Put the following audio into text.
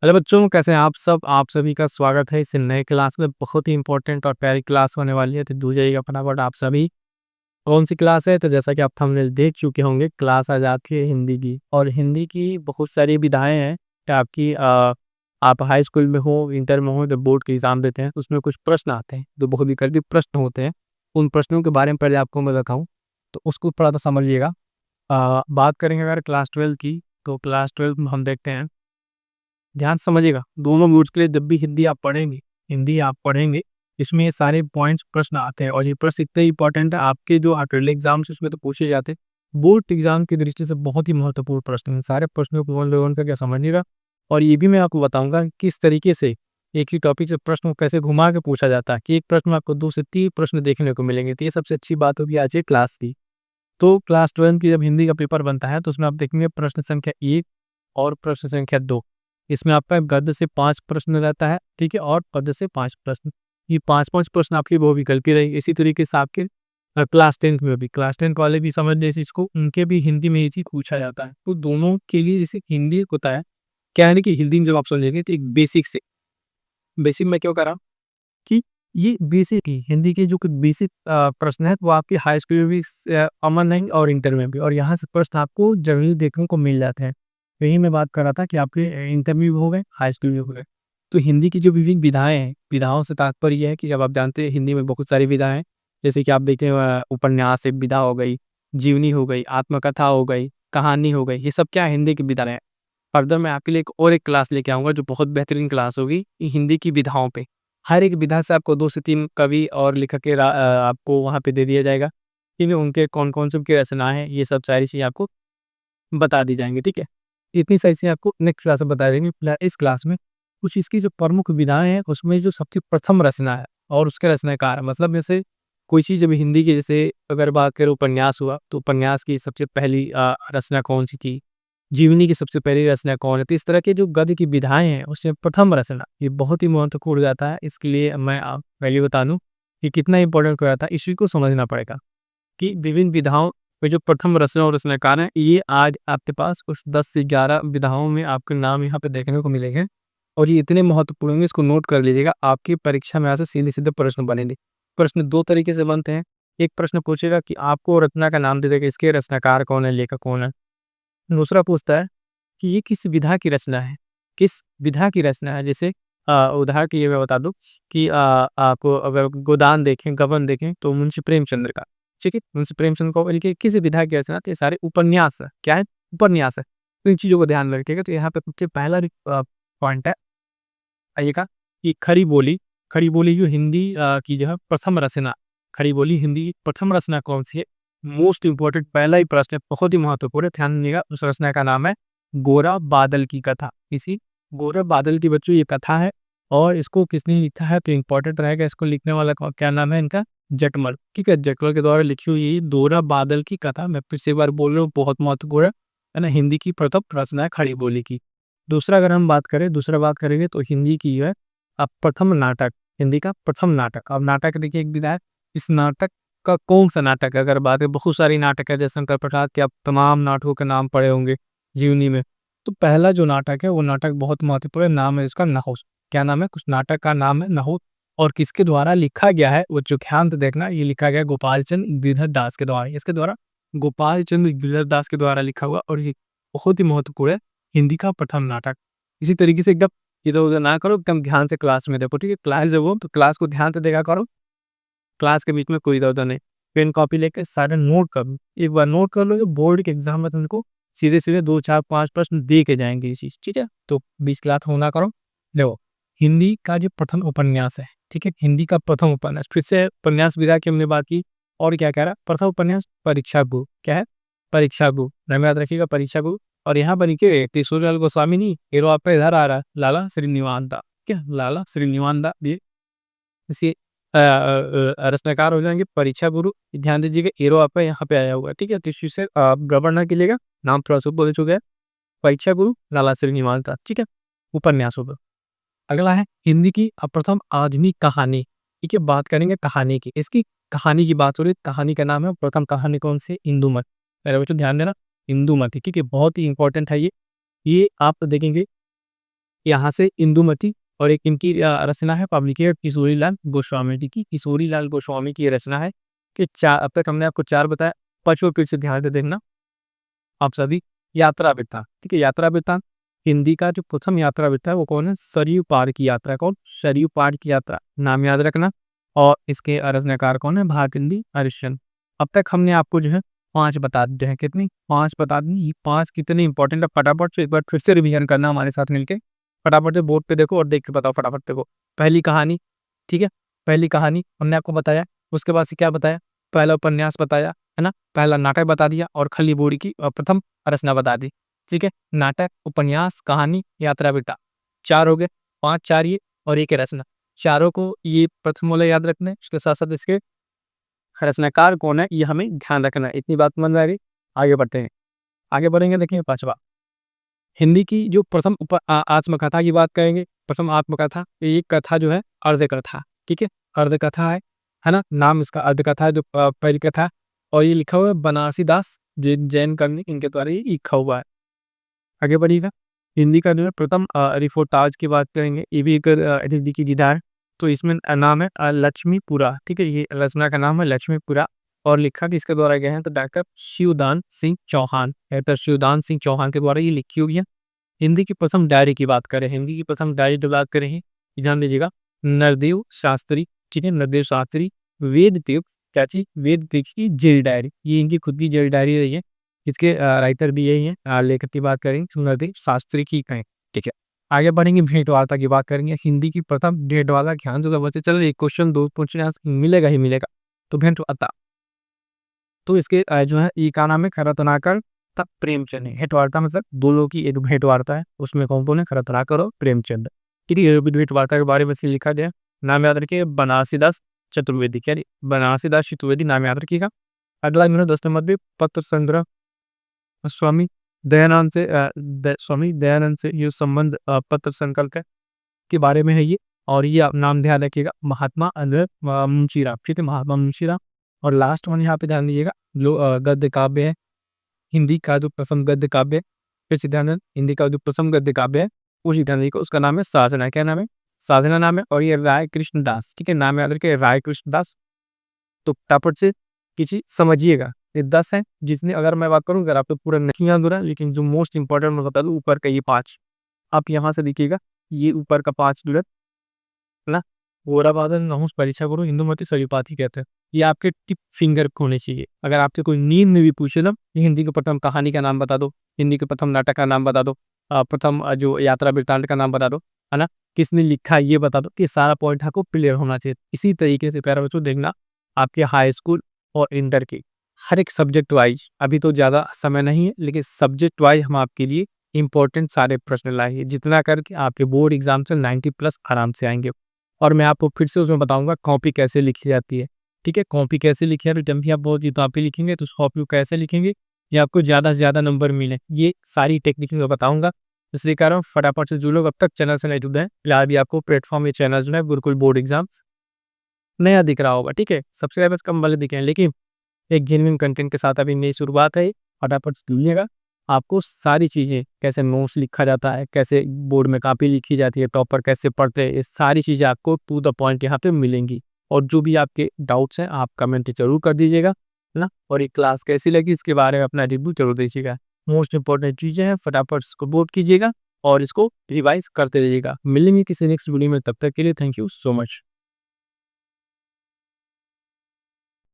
Hello बच्चों, कैसे हैं आप सब? आप सभी का स्वागत है इस नए क्लास में। बहुत ही इंपॉर्टेंट और प्यारी क्लास होने वाली है, तो दूर जाइएगा फटाफट आप सभी। कौन सी क्लास है? तो जैसा कि आप थंबनेल देख चुके होंगे, क्लास आज आती है हिंदी की। और हिंदी की बहुत सारी विधाएं हैं कि आपकी आप हाई स्कूल में हो, इंटर में हो, जब बोर्ड के एग्जाम देते हैं तो उसमें कुछ प्रश्न आते हैं जो बहुत विकल्पित प्रश्न होते हैं। उन प्रश्नों के बारे में पहले आपको मैं बताऊँ तो उसको थोड़ा सा समझिएगा। बात करेंगे अगर क्लास 12 की, तो क्लास 12 में हम देखते हैं, ध्यान से समझिएगा, दोनों मोड्स के लिए जब भी हिंदी आप पढ़ेंगे, इसमें ये सारे पॉइंट्स प्रश्न आते हैं। और ये प्रश्न इतने इंपॉर्टेंट है, आपके जो अकेडमिक एग्जाम्स उसमें तो पूछे जाते हैं, बोर्ड एग्जाम की दृष्टि से बहुत ही महत्वपूर्ण प्रश्न हैं। सारे प्रश्नों को वन बाय वन करके समझिएगा। और ये भी मैं आपको बताऊंगा कि किस तरीके से एक ही टॉपिक से प्रश्न को कैसे घुमा के पूछा जाता है, कि एक प्रश्न में आपको 2 से 3 प्रश्न देखने को मिलेंगे। तो ये सबसे अच्छी बात होगी आज के क्लास की। तो क्लास 12 की जब हिंदी का पेपर बनता है तो उसमें आप देखेंगे प्रश्न संख्या 1 और प्रश्न संख्या 2। इसमें आपका गद्य से 5 प्रश्न रहता है, ठीक है, और पद्य से 5 प्रश्न। ये 5-5 प्रश्न आपकी बहुविकल्पीय रहेगी। इसी तरीके से आपके क्लास 10 में भी, क्लास 10 वाले भी समझ लें इस चीज़ को, उनके भी हिंदी में ये चीज़ पूछा जाता है। तो दोनों के लिए जैसे हिंदी होता है, क्या है ना कि हिंदी में जब आप समझेंगे तो एक बेसिक से, बेसिक में क्यों करा कि ये बेसिक ही हिंदी के जो कि बेसिक प्रश्न है वो आपके हाई स्कूल में भी अमन नहीं और इंटर में भी, और यहाँ से प्रश्न आपको जनरली देखने को मिल जाते हैं। यही मैं बात कर रहा था कि आपके इंटर में भी हो गए, हाई स्कूल में भी हो गए। तो हिंदी की जो विभिन्न विधाएं हैं, विधाओं से तात्पर्य यह है कि जब आप जानते हैं हिंदी में बहुत सारी विधाएं हैं, जैसे कि आप देखते हैं उपन्यास एक विधा हो गई, जीवनी हो गई, आत्मकथा हो गई, कहानी हो गई, ये सब क्या है? हिंदी की विधाएं हैं। फर्दर मैं आपके लिए एक क्लास लेके आऊंगा जो बहुत बेहतरीन क्लास होगी ये हिंदी की विधाओं पे। हर एक विधा से आपको 2 से 3 कवि और लेखक के आपको वहाँ पे दे दिया जाएगा, ठीक है? उनके कौन-कौन से उनकी रचनाएँ हैं, ये सब सारी चीज़ें आपको बता दी जाएँगी, ठीक है? इतनी सारी चीज़ें आपको नेक्स्ट क्लास में बता देंगे। इस क्लास में कुछ इसकी जो प्रमुख विधाएँ हैं, उसमें जो सबसे प्रथम रचना है और उसके रचनाकार, मतलब जैसे कोई चीज़ अभी हिंदी की, जैसे अगर बात करें उपन्यास हुआ, तो उपन्यास की सबसे पहली रचना कौन-सी थी? जीवनी की सबसे पहली रचना कौन है? तो इस तरह की जो गद्य की विधाएँ हैं, उसमें प्रथम रचना, ये बहुत ही महत्वपूर्ण हो जाता है। इसके लिए मैं पहले बता दूँ कि कितना इम्पोर्टेंट हो जाता है, इसी को समझना पड़ेगा कि विभिन्न विधाओं में जो प्रथम रचना और रचनाकार हैं, ये आज आपके पास कुछ 10 से 11 विधाओं में आपके नाम यहाँ पे देखने को मिलेंगे। और ये इतने महत्वपूर्ण हैं, इसको नोट कर लीजिएगा। आपकी परीक्षा में यहाँ से सीधे-सीधे प्रश्न बनेंगे। प्रश्न 2 तरीके से बनते हैं। एक प्रश्न पूछेगा कि आपको रचना का नाम दे देगा, इसके रचनाकार कौन है, लेखक कौन है। दूसरा पूछता है कि ये किस विधा की रचना है? किस विधा की रचना है? जैसे उदाहरण के लिए मैं बता दूँ कि आपको अगर गोदान देखें, गबन देखें तो मुंशी प्रेमचंद्र का, ठीक है? मुंशी प्रेमचंद्र को लिखे किस विधा की रचना? तो ये सारे उपन्यास है। क्या है? उपन्यास है। तो इन चीज़ों को ध्यान में रखिएगा। तो यहाँ पे सबसे पहला पॉइंट है आइएगा कि खड़ी बोली जो हिंदी की जो है प्रथम रचना, खड़ी बोली हिंदी की प्रथम रचना कौन-सी है? मोस्ट इम्पोर्टेंट पहला ही प्रश्न है, बहुत ही महत्वपूर्ण है, ध्यान दीजिएगा। उस रचना का नाम है गोरा बादल की कथा। इसी गोरा बादल की बच्चों ये कथा है, और इसको किसने लिखा है तो इम्पोर्टेंट रहेगा। इसको लिखने वाला क्या नाम है इनका? जटमल, ठीक है? जटमल के द्वारा लिखी हुई ये गोरा बादल की कथा, मैं फिर से एक बार बोल रहा हूँ, बहुत महत्वपूर्ण है ना? हिंदी की प्रथम रचना है खड़ी बोली की। दूसरा अगर हम बात करें, दूसरा बात करेंगे तो हिंदी की जो है प्रथम नाटक, हिंदी का प्रथम नाटक। अब नाटक देखिए एक विधा है, इस नाटक का कौन-सा नाटक है? अगर बात है, बहुत सारी नाटक है, जैसे शंकर प्रसाद के आप तमाम नाटकों के नाम पढ़े होंगे जीवनी में। तो पहला जो नाटक है वो नाटक बहुत महत्वपूर्ण है, नाम है इसका नहुष। क्या नाम है? कुछ नाटक का नाम है नहुष। और किसके द्वारा लिखा गया है वो जो ध्यान से देखना, ये लिखा गया है गोपाल चंद गिरधर दास के द्वारा। इसके द्वारा गोपाल चंद गिरधर दास के द्वारा लिखा हुआ, और ये बहुत ही महत्वपूर्ण है, हिंदी का प्रथम नाटक। इसी तरीके से एकदम इधर-उधर ना करो, एकदम ध्यान से क्लास में देखो, ठीक है? क्लास जब हो तो क्लास को ध्यान से देखा करो, क्लास के बीच में कोई इधर-उधर नहीं। पेन कॉपी लेके सारे नोट कर लो। एक बार नोट कर लो, जो बोर्ड के एग्ज़ाम में तुमको सीधे-सीधे 2, 4, 5 प्रश्न दे के जाएँगे ये चीज़, ठीक है? तो बीच क्लास हो ना करो। देखो, हिंदी का जो प्रथम उपन्यास है, ठीक है? हिंदी का प्रथम उपन्यास, फिर से उपन्यास विधा की हमने बात की। और क्या कह रहा है? प्रथम उपन्यास परीक्षा गुरु। क्या है? परीक्षा गुरु। नाम याद रखिएगा, परीक्षा गुरु। और यहाँ पर लिखिए त्रिशूललाल गोस्वामी नहीं, हीरो आपका इधर आ रहा है, लाला श्रीनिवास दा, ठीक है? लाला श्रीनिवास दा, ये इसी रचनाकार हो जाएँगे परीक्षा गुरु। ध्यान दीजिएगा, एरो आपका यहाँ पे आया हुआ है, ठीक है? तो इस चीज़ से गड़बड़ ना कीजिएगा, नाम थोड़ा-सा ऊपर हो चुका है। परीक्षा गुरु लाला श्रीनिवास दास, ठीक है? उपन्यासों पे। अगला है हिंदी की प्रथम आधुनिक कहानी, ठीक है? बात करेंगे कहानी की। इसकी कहानी की बात हो रही है, कहानी का नाम है, प्रथम कहानी कौन-सी है? इंदुमती। मेरे बच्चों ध्यान देना, इंदुमती, ठीक है? बहुत ही इम्पोर्टेंट है ये। ये आप देखेंगे यहाँ से इंदुमती और एक इनकी रचना है पब्लिकेट किशोरीलाल गोस्वामी जी की। किशोरीलाल गोस्वामी की ये रचना है कि अब तक हमने आपको 4 बताया, 5वां फिर से ध्यान से देखना आप सभी। यात्रा वृत्तांत, ठीक है, यात्रा वृत्तांत हिंदी का जो प्रथम यात्रा वृत्तांत है वो कौन है? सरयू पार की यात्रा। कौन? सरयू पार की यात्रा, नाम याद रखना। और इसके रचनाकार कौन है? भारतेंदु हरिश्चंद्र। अब तक हमने आपको जो है 5 बता दिए हैं। कितनी? 5 बता दी। ये 5 कितने इंपॉर्टेंट है फटाफट से एक बार फिर से रिवीजन करना हमारे साथ मिलके। फटाफट से बोर्ड पे देखो और देख के बताओ फटाफट देखो। पहली कहानी, ठीक है, पहली कहानी हमने आपको बताया। उसके बाद से क्या बताया? पहला उपन्यास बताया, है ना? पहला नाटक बता दिया और खली बोड़ी की प्रथम रचना बता दी। ठीक है, नाटक, उपन्यास, कहानी, यात्रा वृत्तांत 4 हो गए। 5 4 ये और 1 रचना। चारों को ये प्रथम वाला याद रखना है। इसके साथ-साथ इसके रचनाकार कौन है ये हमें ध्यान रखना है। इतनी बात समझ में आ गई? आगे बढ़ते हैं। आगे बढ़ेंगे, देखिए 5वां हिंदी की जो प्रथम आत्मकथा की बात करेंगे। प्रथम आत्मकथा, ये कथा जो है अर्ध कथा, ठीक है, अर्ध कथा है ना? नाम इसका अर्ध कथा है जो पहली कथा। और ये लिखा हुआ है बनारसी दास जैन कर्णी, इनके द्वारा ये लिखा हुआ है। आगे बढ़िएगा। हिंदी का जो है प्रथम रिपोर्टाज की बात करेंगे। ये भी एक हिंदी की विधा है। तो इसमें नाम है लक्ष्मीपुरा, ठीक है, ये रचना का नाम है लक्ष्मीपुरा। और लिखा किसके द्वारा गया है? तो डॉक्टर शिवदान सिंह चौहान, डॉक्टर शिवदान सिंह चौहान के द्वारा ये लिखी हुई है। हिंदी की प्रथम डायरी की बात करें, हिंदी की प्रथम डायरी की बात करें, ध्यान दीजिएगा, नरदेव शास्त्री, ठीक है, नरदेव शास्त्री वेद तीर्थ, क्या चीज? वेद तीर्थ की जेल डायरी, ये इनकी खुद की जेल डायरी रही है। इसके राइटर भी यही है। लेखक की बात करेंगे नरदेव शास्त्री की कहें, ठीक है। आगे बढ़ेंगे, भेंट वार्ता की बात करेंगे। हिंदी की प्रथम भेंट वार्ता, ध्यान से बच्चे चलो, एक क्वेश्चन 2 पूछने मिलेगा ही मिलेगा। तो भेंट वार्ता, तो इसके जो है ये का नाम है? रत्नाकर तथा प्रेमचंद है। भेंट वार्ता मतलब दो लोगों की एक भेंट वार्ता है, उसमें कौन है? रत्नाकर और प्रेमचंद। ठीक है, ये भी भेंट वार्ता के बारे में से लिखा गया। नाम याद रखिए, बनारसीदास चतुर्वेदी, क्या? बनारसीदास चतुर्वेदी, नाम याद रखिएगा। अगला मिनट 10 नंबर पे पत्र संग्रह स्वामी दयानंद से स्वामी दयानंद से ये संबंध पत्र संकल्प के बारे में है ये। और ये आप नाम ध्यान रखिएगा, महात्मा मुंशीराम, ठीक है, महात्मा मुंशीराम। और लास्ट वन यहाँ पे ध्यान दीजिएगा, गद्य काव्य है। हिंदी का जो प्रथम गद्य काव्य है, फिर से ध्यान देना, हिंदी का जो प्रथम गद्य काव्य है उसी ध्यान दीजिएगा, उसका नाम है साधना। क्या नाम है? साधना नाम है। और ये राय कृष्ण दास, ठीक है, नाम याद रखिए, राय कृष्ण दास। तो फटाफट से किसी समझिएगा, ये 10 है जिसने, अगर मैं बात करूँ, अगर आपको पूरा नहीं याद हो रहा है, लेकिन जो मोस्ट इंपॉर्टेंट मैं बता दूं, ऊपर का ये 5 आप यहाँ से देखिएगा, ये ऊपर का 5 जो है ना, गोरा बादल नहुस परीक्षा गुरु इंदुमती सरिपाठी कहते हैं। ये आपके टिप फिंगर होने चाहिए। अगर आपसे कोई नींद में भी पूछे ना, ये हिंदी की प्रथम कहानी का नाम बता दो, हिंदी के प्रथम नाटक का नाम बता दो, प्रथम जो यात्रा वृत्तांत का नाम बता दो, है ना, किसने लिखा ये बता दो, कि सारा पॉइंट आपको क्लियर होना चाहिए। इसी तरीके से प्यारे बच्चों देखना, आपके हाई स्कूल और इंटर के हर एक सब्जेक्ट वाइज, अभी तो ज़्यादा समय नहीं है, लेकिन सब्जेक्ट वाइज हम आपके लिए इंपॉर्टेंट सारे प्रश्न लाए हैं, जितना करके आपके बोर्ड एग्जाम से 90 प्लस आराम से आएंगे। और मैं आपको फिर से उसमें बताऊंगा कॉपी कैसे लिखी जाती है, ठीक है, कॉपी कैसे लिखी है। रिटर्न भी आप बहुत जी कॉपी लिखेंगे तो उस कॉपी को कैसे लिखेंगे, ये आपको ज़्यादा से ज़्यादा नंबर मिले, ये सारी टेक्निक मैं बताऊंगा। इसलिए कह रहा हूँ फटाफट से जो लोग अब तक चैनल से नहीं जुड़े हैं, फिलहाल भी आपको प्लेटफॉर्म ये चैनल जो है गुरुकुल बोर्ड एग्जाम्स नया दिख रहा होगा, ठीक है, सब्सक्राइबर्स कम वाले दिखे हैं, लेकिन एक जेन्युइन कंटेंट के साथ अभी नई शुरुआत है। फटाफट से जुड़िएगा, आपको सारी चीज़ें, कैसे नोट्स लिखा जाता है, कैसे बोर्ड में कॉपी लिखी जाती है, टॉपर कैसे पढ़ते हैं, ये सारी चीज़ें आपको टू द पॉइंट यहाँ पे मिलेंगी। और जो भी आपके डाउट्स हैं आप कमेंट जरूर कर दीजिएगा, है ना। और ये क्लास कैसी लगी इसके बारे में अपना रिव्यू जरूर दीजिएगा। मोस्ट इंपॉर्टेंट चीज़ें हैं, फटाफट इसको नोट कीजिएगा और इसको रिवाइज करते रहिएगा। मिलेंगे किसी नेक्स्ट वीडियो में, तब तक के लिए थैंक यू सो मच।